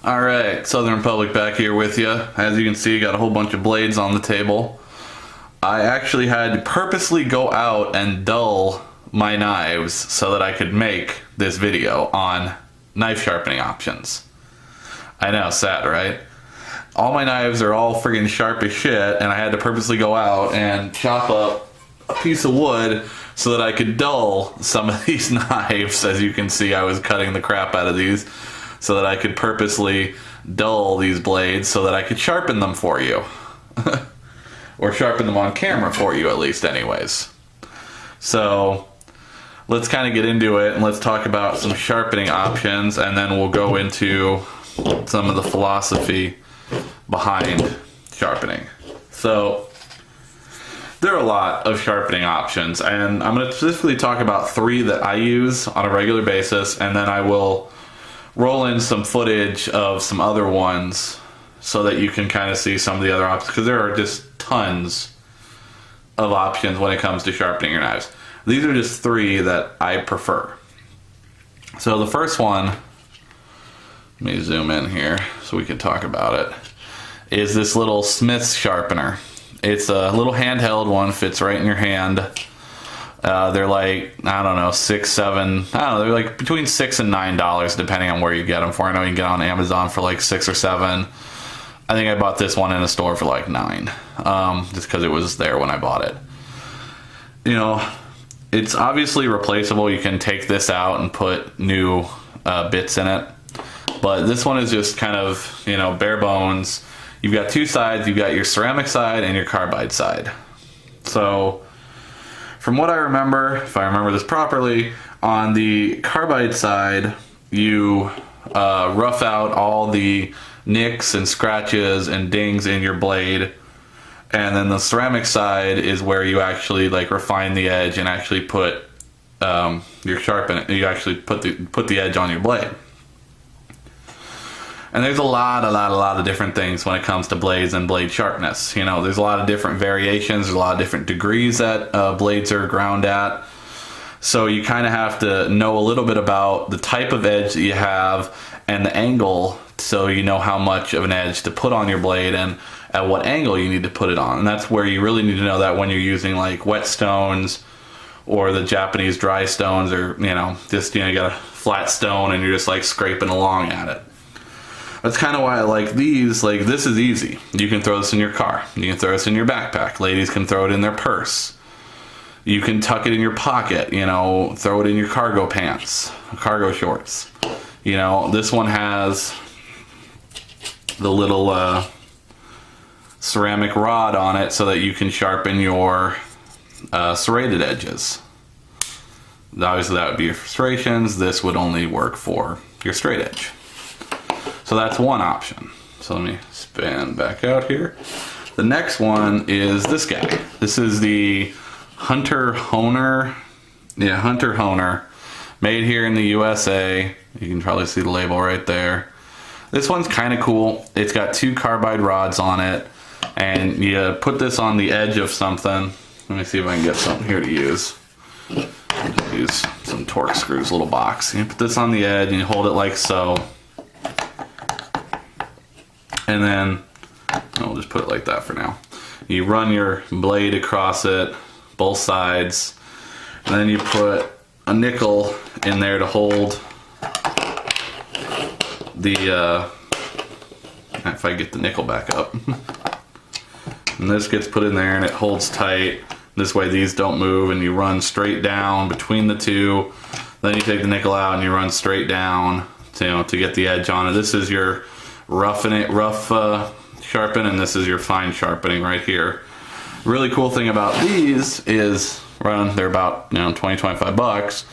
Alright, Southern Republic back here with you. As you can see, got a whole bunch of blades on the table. I actually had to purposely go out and dull my knives so that I could make this video on knife sharpening options. I know, sad, right? All my knives are all friggin' sharp as shit, and I had to purposely go out and chop up a piece of wood so that I could dull some of these knives. As you can see, I was cutting the crap out of these so that I could purposely dull these blades so that I could sharpen them for you. Or sharpen them on camera for you, at least anyways. So let's kind of get into it and let's talk about some sharpening options, and then we'll go into some of the philosophy behind sharpening. So there are a lot of sharpening options, and I'm going to specifically talk about 3 that I use on a regular basis, and then I will roll in some footage of some other ones so that you can kind of see some of the other options, because there are just tons of options when it comes to sharpening your knives. These are just 3 that I prefer. So the first one, let me zoom in here so we can talk about it, is this little Smith's sharpener. It's a little handheld one, fits right in your hand. They're like, I don't know, $6, $7, I don't know, they're like between $6 and $9 depending on where you get them for. I know you can get on Amazon for like $6 or $7. I think I bought this one in a store for like $9, just because it was there when I bought it. You know, it's obviously replaceable. You can take this out and put new bits in it. But this one is just kind of, you know, bare bones. You've got 2 sides. You've got your ceramic side and your carbide side. So from what I remember, if I remember this properly, on the carbide side, you rough out all the nicks and scratches and dings in your blade, and then the ceramic side is where you actually like refine the edge and actually put your sharpen. You actually put the edge on your blade. And there's a lot of different things when it comes to blades and blade sharpness. You know, there's a lot of different variations. There's a lot of different degrees that blades are ground at. So you kind of have to know a little bit about the type of edge that you have and the angle, so you know how much of an edge to put on your blade and at what angle you need to put it on. And that's where you really need to know that when you're using like whetstones or the Japanese dry stones, or, you know, just, you know, you got a flat stone and you're just like scraping along at it. That's kind of why I like these. Like, this is easy. You can throw this in your car. You can throw this in your backpack. Ladies can throw it in their purse. You can tuck it in your pocket, you know, throw it in your cargo pants, cargo shorts. You know, this one has the little ceramic rod on it so that you can sharpen your serrated edges. Obviously that would be your serrations. This would only work for your straight edge. So that's one option. So let me spin back out here. The next one is this guy. This is the Hunter Honer. Yeah, Hunter Honer. Made here in the USA. You can probably see the label right there. This one's kind of cool. It's got 2 carbide rods on it. And you put this on the edge of something. Let me see if I can get something here to use. Just use some torque screws, little box. You put this on the edge and you hold it like so. And then, I'll just put it like that for now. You run your blade across it, both sides, and then you put a nickel in there to hold the, if I get the nickel back up. And this gets put in there and it holds tight. This way these don't move, and you run straight down between the 2. Then you take the nickel out and you run straight down to, you know, to get the edge on it. This is your rough sharpen, and this is your fine sharpening right here. Really cool thing about these is they're about, you know, 20-25 bucks.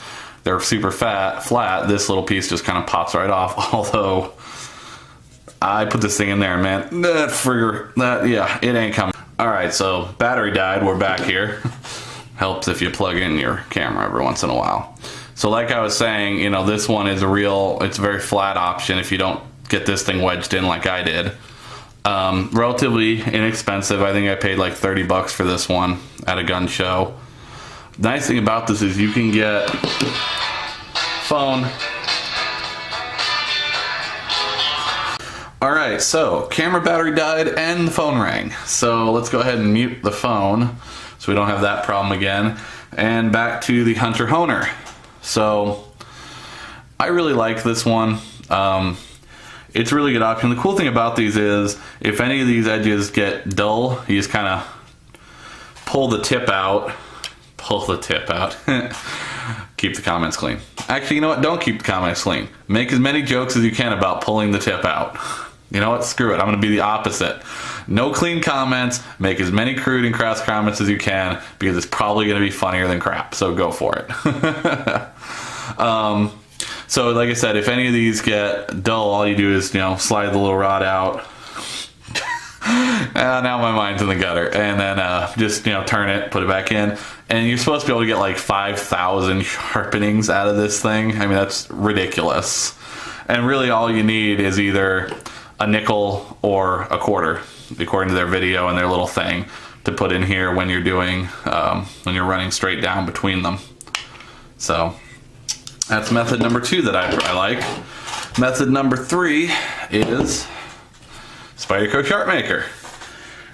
They're super flat. This little piece just kind of pops right off. Although I put this thing in there, man, yeah, it ain't coming. All right, so battery died. We're back here. Helps if you plug in your camera every once in a while. So like I was saying, you know, this one is it's a very flat option if you don't get this thing wedged in like I did. Relatively inexpensive. I think I paid like 30 bucks for this one at a gun show. Nice thing about this is you can get phone, Alright, so camera battery died and the phone rang. So let's go ahead and mute the phone so we don't have that problem again. And back to the Hunter Honer. So I really like this one. It's a really good option. The cool thing about these is if any of these edges get dull, you just kind of pull the tip out. Pull the tip out. Keep the comments clean. Actually, you know what? Don't keep the comments clean. Make as many jokes as you can about pulling the tip out. You know what? Screw it. I'm going to be the opposite. No clean comments. Make as many crude and crass comments as you can because it's probably going to be funnier than crap. So go for it. So like I said, if any of these get dull, all you do is, slide the little rod out. Now my mind's in the gutter. And then just, turn it, put it back in. And you're supposed to be able to get like 5,000 sharpenings out of this thing. I mean, that's ridiculous. And really all you need is either a nickel or a quarter, according to their video and their little thing, to put in here when you're doing, when you're running straight down between them. So that's method number 2 that I like. Method number 3 is Spyderco Sharpmaker.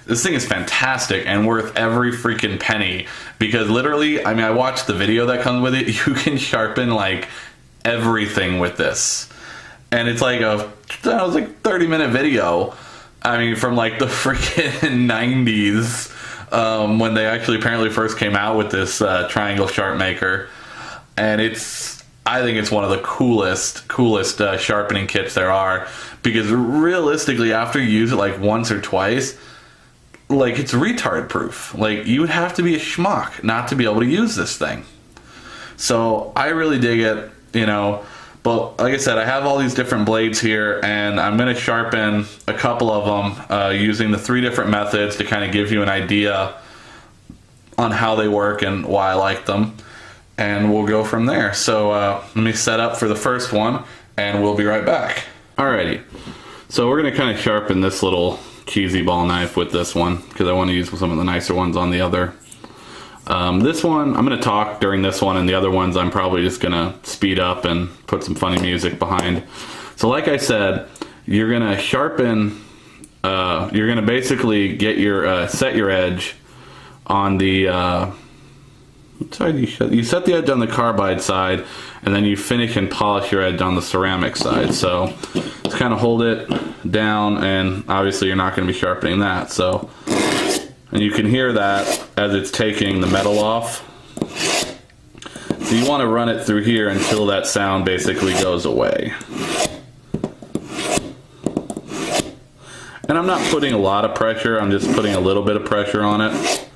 This thing is fantastic and worth every freaking penny because literally, I mean, I watched the video that comes with it. You can sharpen like everything with this. And it's like a 30-minute video. I mean, from like the freaking 90s when they actually apparently first came out with this triangle Sharpmaker. And I think it's one of the coolest sharpening kits there are because realistically, after you use it like once or twice, like it's retard proof. Like you would have to be a schmuck not to be able to use this thing. So I really dig it, But like I said, I have all these different blades here and I'm going to sharpen a couple of them using the 3 different methods to kind of give you an idea on how they work and why I like them. And we'll go from there. So let me set up for the first one and we'll be right back. Alrighty, so we're going to kind of sharpen this little cheesy ball knife with this one because I want to use some of the nicer ones on the other. This one, I'm going to talk during this one, and the other ones I'm probably just going to speed up and put some funny music behind. So like I said, you're going to sharpen, you're going to basically get your, set your edge on the, what side you set the edge on the carbide side, and then you finish and polish your edge on the ceramic side. So just kind of hold it down, and obviously you're not going to be sharpening that. So, and you can hear that as it's taking the metal off. So you want to run it through here until that sound basically goes away. And I'm not putting a lot of pressure, I'm just putting a little bit of pressure on it,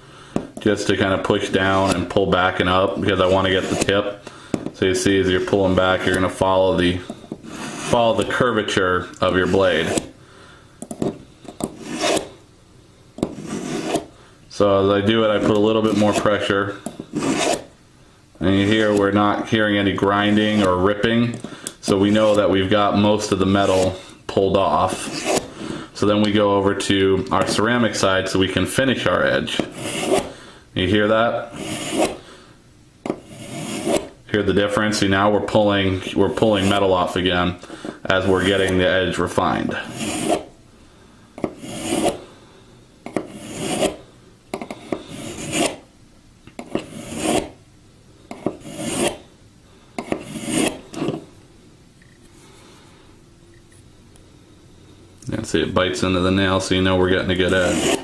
just to kind of push down and pull back and up because I want to get the tip. So you see as you're pulling back, you're going to follow the curvature of your blade. So as I do it, I put a little bit more pressure. And you hear we're not hearing any grinding or ripping. So we know that we've got most of the metal pulled off. So then we go over to our ceramic side so we can finish our edge. You hear that? Hear the difference? See, now we're pulling metal off again as we're getting the edge refined. And see, it bites into the nail, so you know we're getting a good edge.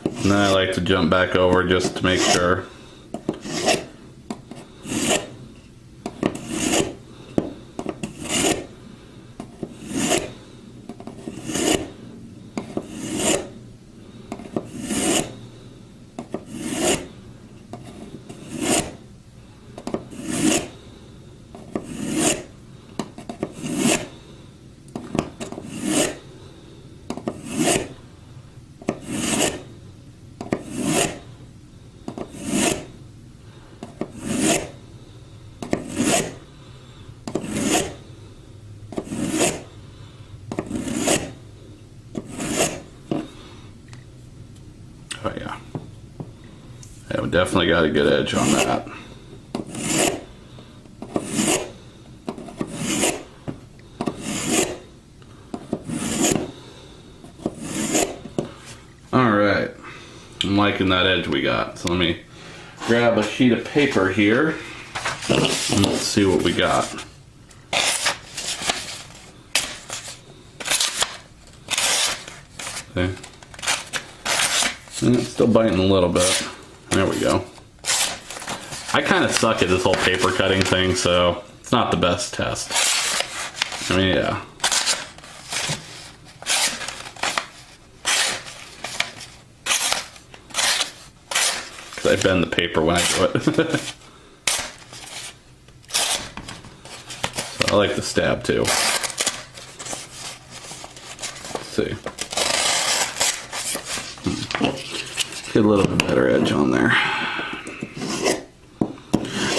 And then I like to jump back over just to make sure. Oh yeah. Yeah, we definitely got a good edge on that. liking that edge we got. So let me grab a sheet of paper here and let's see what we got. Okay. And it's still biting a little bit. There we go. I kind of suck at this whole paper cutting thing, so it's not the best test. I mean, yeah. Because I bend the paper when I do it. So I like the stab too. Let's see. Get a little bit better edge on there.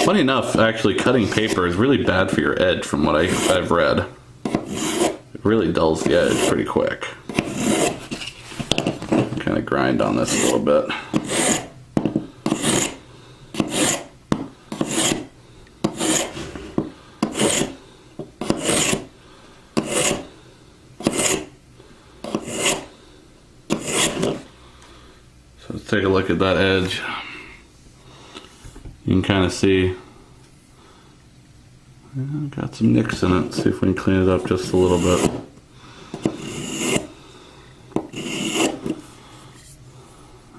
Funny enough, actually cutting paper is really bad for your edge from what I've read. It really dulls the edge pretty quick. Kind of grind on this a little bit. So let's take a look at that edge. You can kind of see got some nicks in it. See if we can clean it up just a little bit.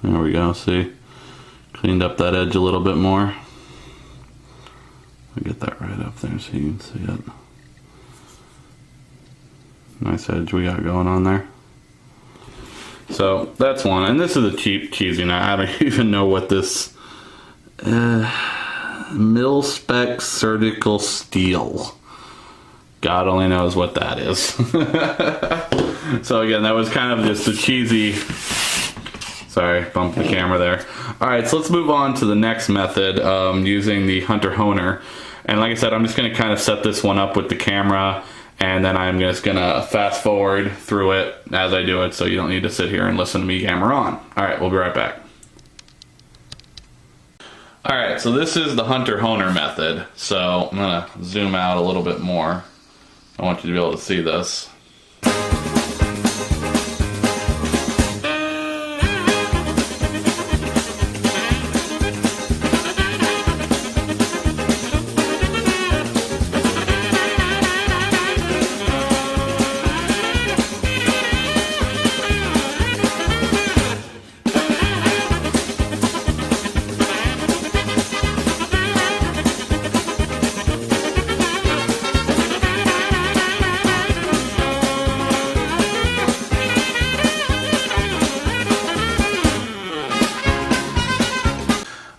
There we go, see? Cleaned up that edge a little bit more. I'll get that right up there so you can see it. Nice edge we got going on there. So that's one, and this is a cheap cheesy knife. I don't even know what this mil-spec surgical steel. God only knows what that is. So again, that was kind of just a cheesy, sorry, bumped the camera there. Alright, so let's move on to the next method, using the Hunter Honer. And like I said, I'm just going to kind of set this one up with the camera, and then I'm just going to fast forward through it as I do it, so you don't need to sit here and listen to me camera on. Alright, we'll be right back. Alright, so this is the Hunter Honer method. So I'm going to zoom out a little bit more. I want you to be able to see this.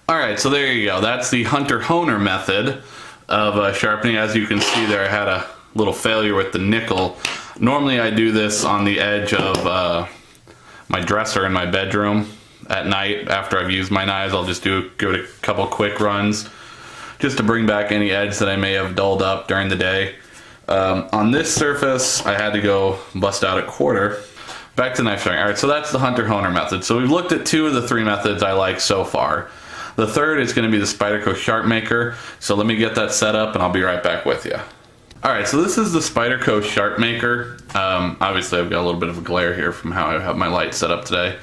Alright, so there you go. That's the Hunter Honer method of sharpening. As you can see there, I had a little failure with the nickel. Normally I do this on the edge of my dresser in my bedroom at night. After I've used my knives, I'll just give it a couple quick runs just to bring back any edge that I may have dulled up during the day. On this surface, I had to go bust out a quarter. Back to knife sharpening. Alright, so that's the Hunter Honer method. So we've looked at two of the three methods I like so far. The third is going to be the Spyderco Sharp Maker. So let me get that set up and I'll be right back with you. Alright, so this is the Spyderco Sharp Maker. Obviously I've got a little bit of a glare here from how I have my light set up today.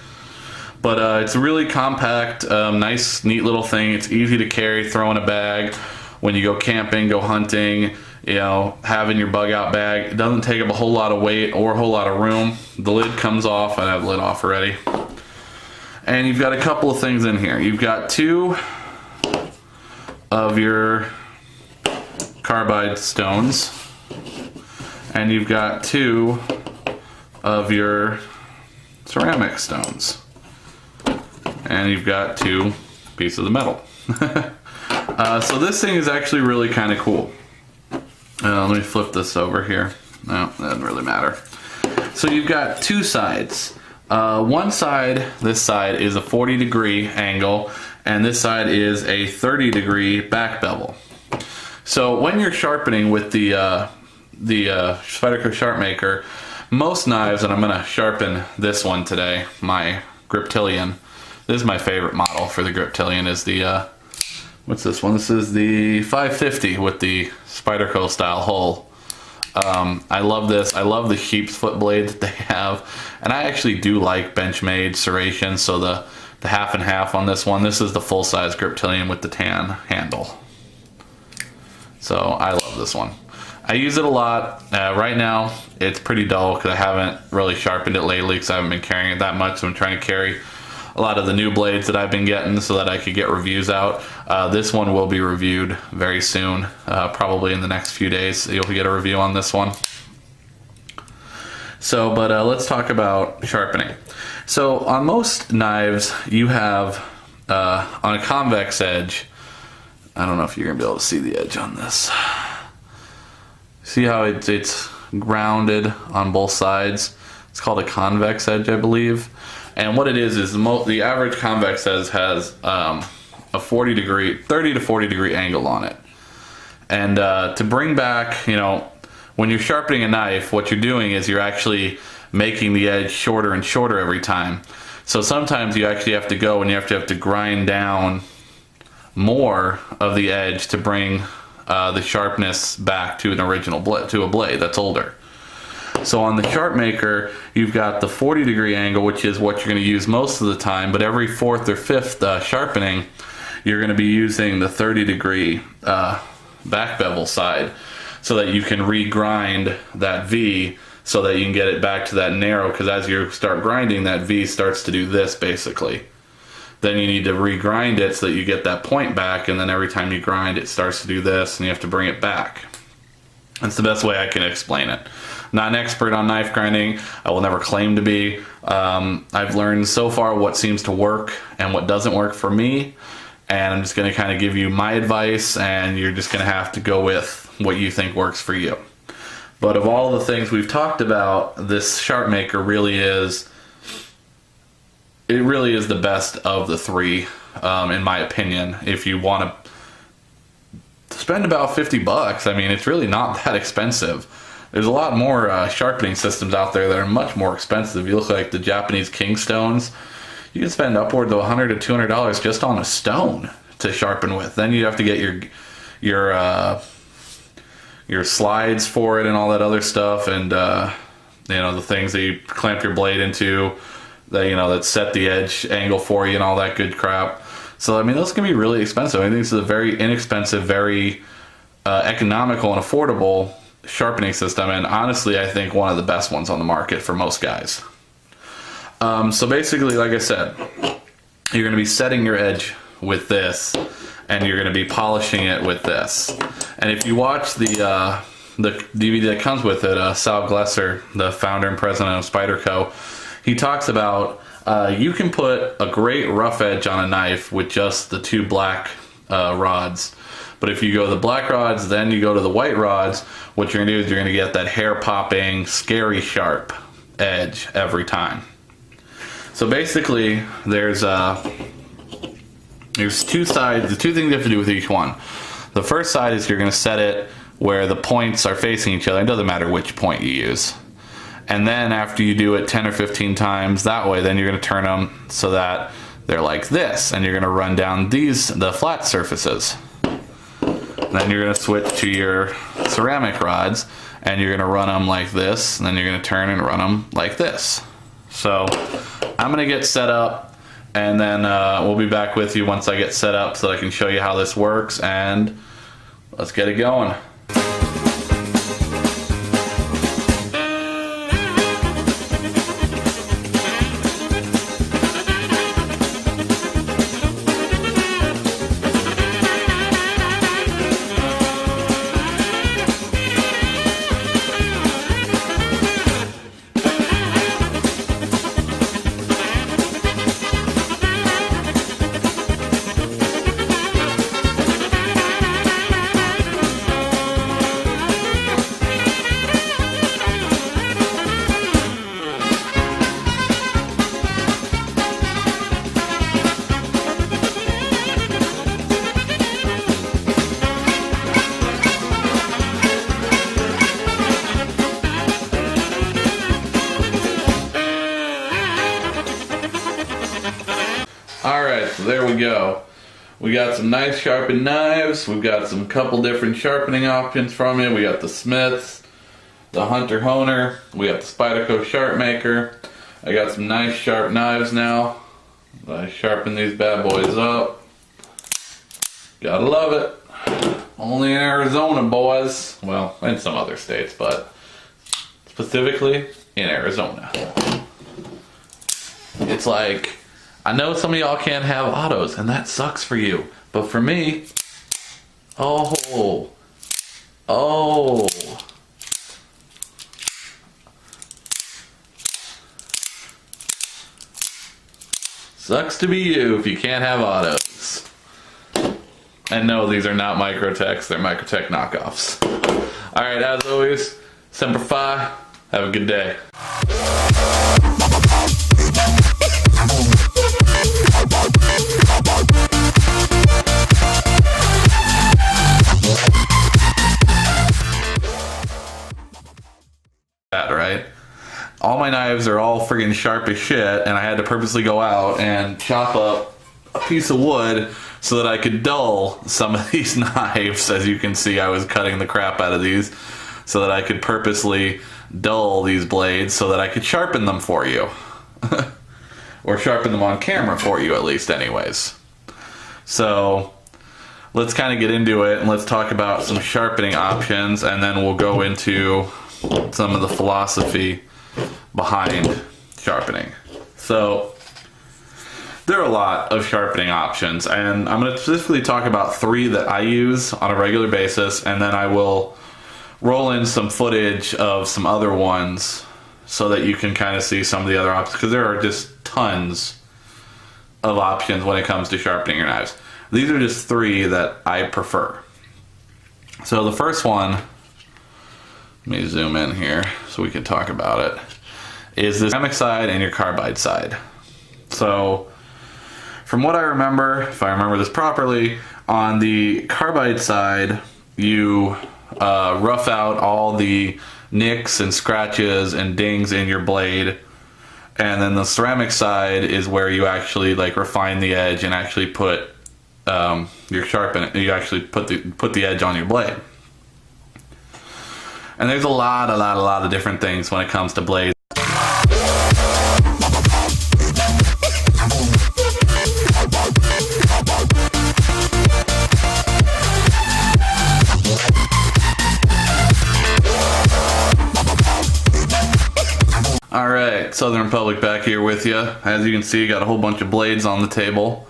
But it's a really compact, nice, neat little thing. It's easy to carry, throw in a bag when you go camping, go hunting, you know, have in your bug out bag. It doesn't take up a whole lot of weight or a whole lot of room. The lid comes off. I have the lid off already. And you've got a couple of things in here. You've got two of your carbide stones, and you've got two of your ceramic stones, and you've got two pieces of metal. So this thing is actually really kind of cool. Let me flip this over here. No, that doesn't really matter. So you've got two sides. One side, this side, is a 40-degree angle, and this side is a 30-degree back bevel. So when you're sharpening with the Spyderco Sharp Maker, most knives, and I'm going to sharpen this one today, my Griptilian. This is my favorite model for the Griptilian, is the, what's this one? This is the 550 with the Spyderco style hull. I love this. I love the sheep's foot blade that they have, and I actually do like Benchmade serration, so the the half and half on this one. This is the full-size Griptilian with the tan handle. So I love this one. I use it a lot. Right now, it's pretty dull because I haven't really sharpened it lately because I haven't been carrying it that much. So I'm trying to carry a lot of the new blades that I've been getting so that I could get reviews out. This one will be reviewed very soon, probably in the next few days. You'll get a review on this one. So, but let's talk about sharpening. So on most knives, you have, on a convex edge, I don't know if you're going to be able to see the edge on this. See how it's grounded on both sides? It's called a convex edge, I believe. And what it is the average convex edge has a 30 to 40 degree angle on it. And to bring back, you know, when you're sharpening a knife, what you're doing is you're actually making the edge shorter and shorter every time. So sometimes you actually have to go and you have to grind down more of the edge to bring the sharpness back to an original blade, to a blade that's older. So on the Sharp Maker, you've got the 40 degree angle, which is what you're going to use most of the time, but every fourth or fifth sharpening, you're going to be using the 30 degree back bevel side so that you can regrind that V so that you can get it back to that narrow, because as you start grinding, that V starts to do this basically. Then you need to regrind it so that you get that point back, and then every time you grind, it starts to do this, and you have to bring it back. That's the best way I can explain it. Not an expert on knife grinding. I will never claim to be. I've learned so far what seems to work and what doesn't work for me, and I'm just going to kind of give you my advice, and you're just going to have to go with what you think works for you. But of all the things we've talked about, this Sharp Maker really is the best of the three, in my opinion. If you want to spend about 50 bucks, I mean, it's really not that expensive. There's a lot more sharpening systems out there that are much more expensive. You look like the Japanese king stones. You can spend upwards of $100 to $200 just on a stone to sharpen with. Then you have to get your slides for it and all that other stuff, and you know, the things that you clamp your blade into, that, you know, that set the edge angle for you and all that good crap. So I mean, those can be really expensive. I think this is a very inexpensive, very economical and affordable sharpening system, and honestly I think one of the best ones on the market for most guys. So basically, like I said, you're going to be setting your edge with this, and you're going to be polishing it with this. And if you watch the DVD that comes with it, Sal Glesser, the founder and president of Spyderco, he talks about you can put a great rough edge on a knife with just the two black rods. But if you go to the black rods, then you go to the white rods, what you're going to do is you're going to get that hair-popping, scary sharp edge every time. So basically, there's two sides, the two things you have to do with each one. The first side is you're going to set it where the points are facing each other. It doesn't matter which point you use. And then after you do it 10 or 15 times that way, then you're going to turn them so that they're like this, and you're going to run down the flat surfaces. Then you're going to switch to your ceramic rods, and you're going to run them like this, and then you're going to turn and run them like this. So I'm going to get set up, and then we'll be back with you once I get set up so that I can show you how this works, and let's get it going. Alright, so there we go. We got some nice sharpened knives. We've got some couple different sharpening options from it. We got the Smiths, the Hunter Honer, we got the Spyderco Sharp Maker. I got some nice sharp knives now. I sharpen these bad boys up. Gotta love it. Only in Arizona, boys. Well, in some other states, but specifically in Arizona. It's like, I know some of y'all can't have autos, and that sucks for you. But for me, oh. Sucks to be you if you can't have autos. And no, these are not Microtechs, they're Microtech knockoffs. Alright, as always, Semper Fi, have a good day. Right? All my knives are all friggin' sharp as shit, and I had to purposely go out and chop up a piece of wood so that I could dull some of these knives. As you can see, I was cutting the crap out of these so that I could purposely dull these blades so that I could sharpen them for you. Or sharpen them on camera for you, at least anyways. So let's kind of get into it and let's talk about some sharpening options, and then we'll go into some of the philosophy behind sharpening. So there are a lot of sharpening options, and I'm going to specifically talk about 3 that I use on a regular basis, and then I will roll in some footage of some other ones so that you can kind of see some of the other options, because there are just tons of options when it comes to sharpening your knives. These are just 3 that I prefer. So the first one, let me zoom in here so we can talk about it, is the ceramic side and your carbide side. So from what I remember, if I remember this properly, on the carbide side you rough out all the nicks and scratches and dings in your blade, and then the ceramic side is where you actually like refine the edge and actually put your sharpen, you actually put the edge on your blade. And there's a lot of different things when it comes to blades. Alright, Southern Republic back here with you. As you can see, got a whole bunch of blades on the table.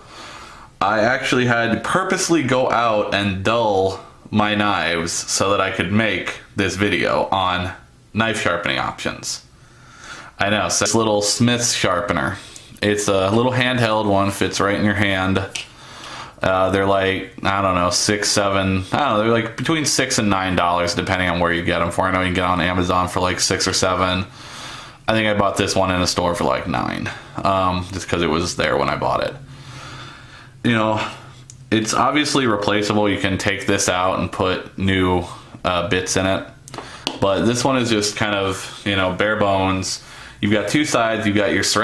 I actually had to purposely go out and dull my knives so that I could make this video on knife sharpening options. I know, so this little Smith's sharpener. It's a little handheld one, fits right in your hand. They're like, I don't know, $6, $7, I don't know, they're like between $6 and $9 depending on where you get them for. I know you can get on Amazon for like $6 or $7. I think I bought this one in a store for like $9, just because it was there when I bought it. You know, it's obviously replaceable. You can take this out and put new bits in it. But this one is just kind of, you know, bare bones. You've got 2 sides. You've got your ceramic